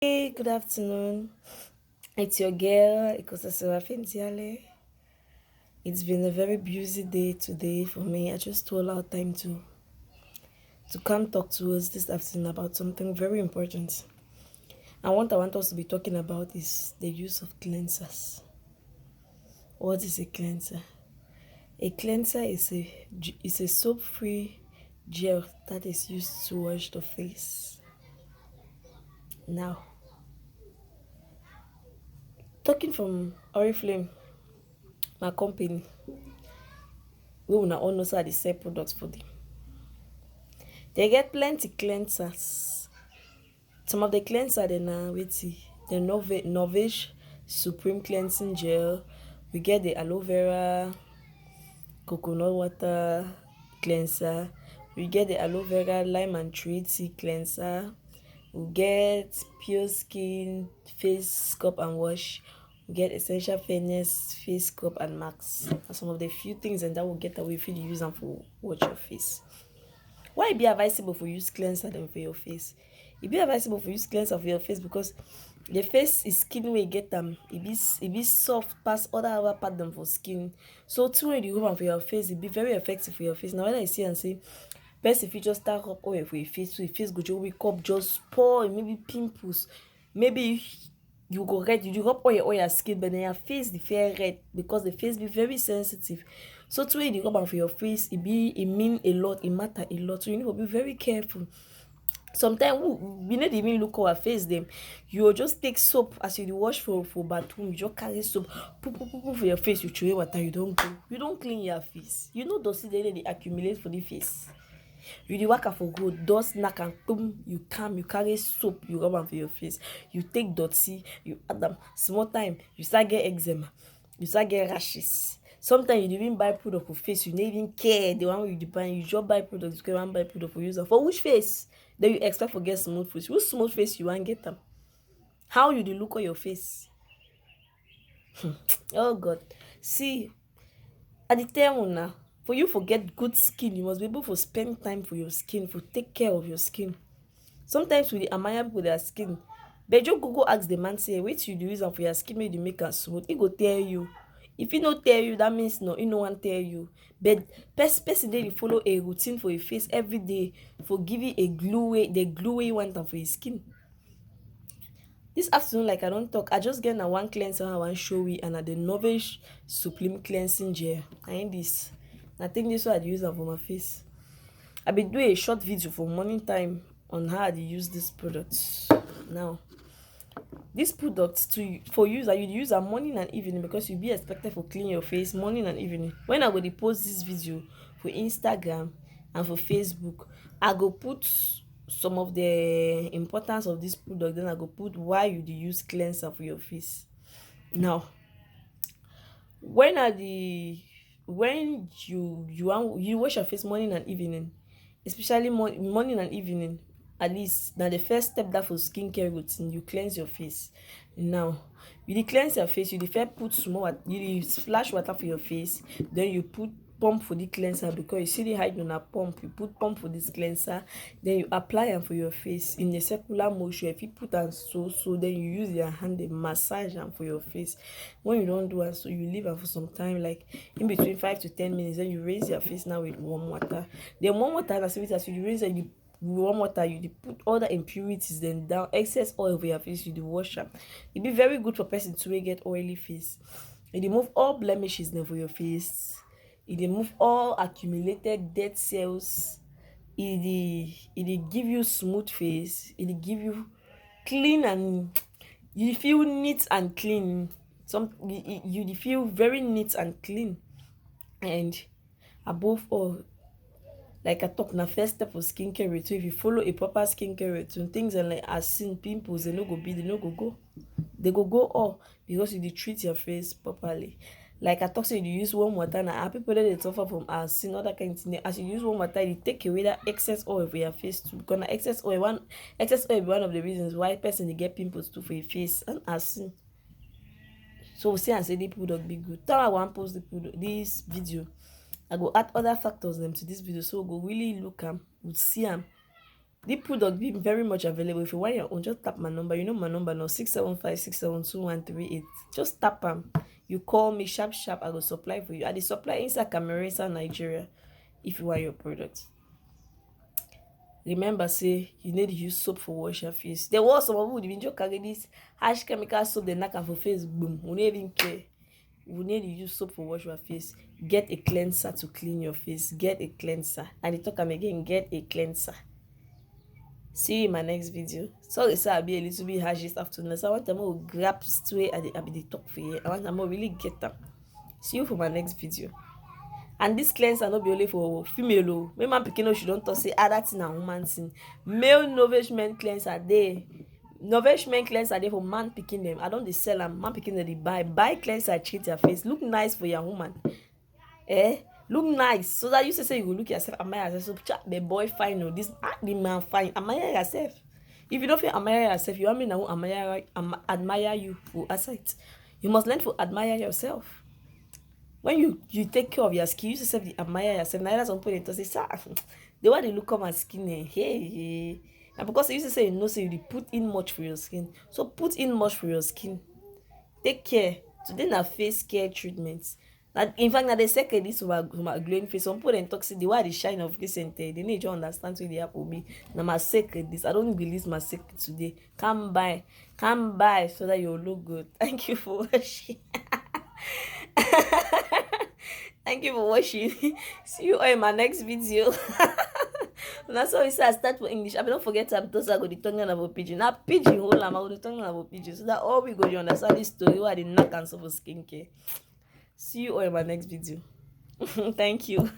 Hey, good afternoon. It's your girl, Ikosasura Fentiale. It's been a very busy day today for me. I just took out time to come talk to us this afternoon about something very important. And what I want us to be talking about is the use of cleansers. What is a cleanser? A cleanser is a soap-free gel that is used to wash the face. Now, talking from Oriflame, my company, we will not all know say I dey sell products for them. They get plenty cleansers. Some of the cleanser dem na wetin the Novage Supreme Cleansing Gel. We get the aloe vera coconut water cleanser. We get the aloe vera lime and tree tea cleanser. We get pure skin face scrub and wash. We get essential fairness face scrub and mask. Na some of the few things and that will get away if you use them for wash your face. Why e be advisable for use cleanser dem for your face? E be advisable for use cleanser for your face because the face is skin wey get am, e be soft pass other part dem for skin. So thing wey you dey rub am for your face, e be very effective for your face. Na when I see am say person fit just start rub oil for your face, so your face go just wake up, just spoil, maybe pimples, maybe you go red, you rub oil your skin, but then your face dey feel red because the face be very sensitive. So thing wey you dey rub am for your face, e mean a lot, e matter a lot. So you need to be very careful. Sometimes we no dey even look our face dem. You go just take soap as you dey wash for bathroom, you just carry soap put for your face, you throway water, you don go. You don clean your face. You know dust dey accumulate for the face. You dey waka for road, dust knack am boom, you calm, you carry soap, you rub am for your face. You take dirty, you add am. Small time, you start get eczema, you start get rashes. Sometimes you dey even buy product for face, you no even care the one wey you dey buy, you just buy product because you wan buy product for use am. For which face? Then you expect for get smooth face. Which smooth face you wan get am? How you dey look on your face? Oh God. See, I dey tell una, for you for get good skin, you must be able to spend time for your skin, for take care of your skin. Sometimes we dey admire people their skin, but just go ask the man say wetin you dey use am for your skin make you make am smooth. He go tell you. If he no tell you, that means no, he no wan tell you. But person dey follow a routine for your face every day for give you a the glue wey you want am for your skin. This afternoon, like I don talk, I just get na one cleanser I wan show you, and na the Novage Supreme Cleansing Gel. Na in this. I think this one I dey use am for my face. I been do a short video for morning time on how I dey use this product. Now, this product for use, you dey use am morning and evening because you be expected for clean your face morning and evening. When I go dey post this video for Instagram and for Facebook, I go put some of the importance of this product, then I go put why you dey use cleanser for your face. Now, when you wash your face morning and evening, especially morning and evening, at least na the first step that for skincare routine, you cleanse your face. Now, you dey cleanse your face, you dey first put small water, you dey splash water for your face, then you put pump for the cleanser because you see the height on a pump. You put pump for this cleanser, then you apply am for your face in a circular motion. If you put am so, then you use your hand and massage am for your face. When you don do am so, you leave am for some time, like in between 5 to 10 minutes. Then you rinse your face now with warm water. Then warm water na so as you rinse it, warm water, you dey put all the impurities then down, excess oil for your face, you dey wash am. E be very good for person to wey get oily face. E dey remove all blemishes then for your face. E dey remove all accumulated dead cells. E dey give you smooth face. E dey give you clean, and you feel neat and clean. You feel very neat and clean. And above all, like I talk, na first step for skincare routine. If you follow a proper skincare routine, things are like as seen pimples, they no go. They go all because you dey treat your face properly. Like I talk, say you use warm water. Now people that they suffer from as seen other kind of thing. As you use warm water, you take away that excess oil for your face too. Because excess oil be one of the reasons why person they get pimples too for your face and as seen. So we say and say the product be good. Tell I want post this video, I go add other factors them to this video, so we go really look am, we see am, The product be very much available. If you want your own, just tap my number. You know my number now, 675 672 138. Just tap them. You call me sharp sharp, I go supply for you. I dey supply inside Cameroon, inside Nigeria. If you want your product, remember say you need to use soap for wash your face. There was some people who even just carry this harsh chemical soap, they knock am for face, boom. We don't even care. You need to use soap for wash your face. Get a cleanser to clean your face. Get a cleanser. And they talk am again, get a cleanser. See you in my next video. Sorry, sir, I'll be a little bit harsh this afternoon. So I want them all grab straight at the talk for you. I want them all really get them. See you for my next video. And this cleanser no be only for female o. Make man pikin no she don talk say that thing na woman thing. Male nourishment cleanser dey. Nourishment cleanser dey for man pikin dem. I don dey sell am. Man pikin dem dey buy. Buy cleanser treat your face. Look nice for your woman. Look nice so that you say you go look yourself, admire yourself. So the boy fine o. This the man fine. Admire yourself. If you don't feel admire yourself, you want me now admire you for aside. You must learn to admire yourself. When you take care of your skin, you yourself dey admire yourself. Now some people dey say, sir, the way they look at my skin, hey. And because you used to say you know, say you put in much for your skin. So put in much for your skin. Take care. Today na face care treatments. In fact, now they say this over glowing face. Some people then talk say the way they shine of recent, they need to understand what they have for me. Now my secret this. I don't release my secret today. Come by so that you'll look good. Thank you for watching. Thank you for watching. See you all in my next video. That's how we say I start for English. I don't forget to those are go the tongue about pigeon. Now pigeon whole am I go the tongue about pigeon. So that all we go you understand this story why I did not cancel for skincare. See you all in my next video. Thank you.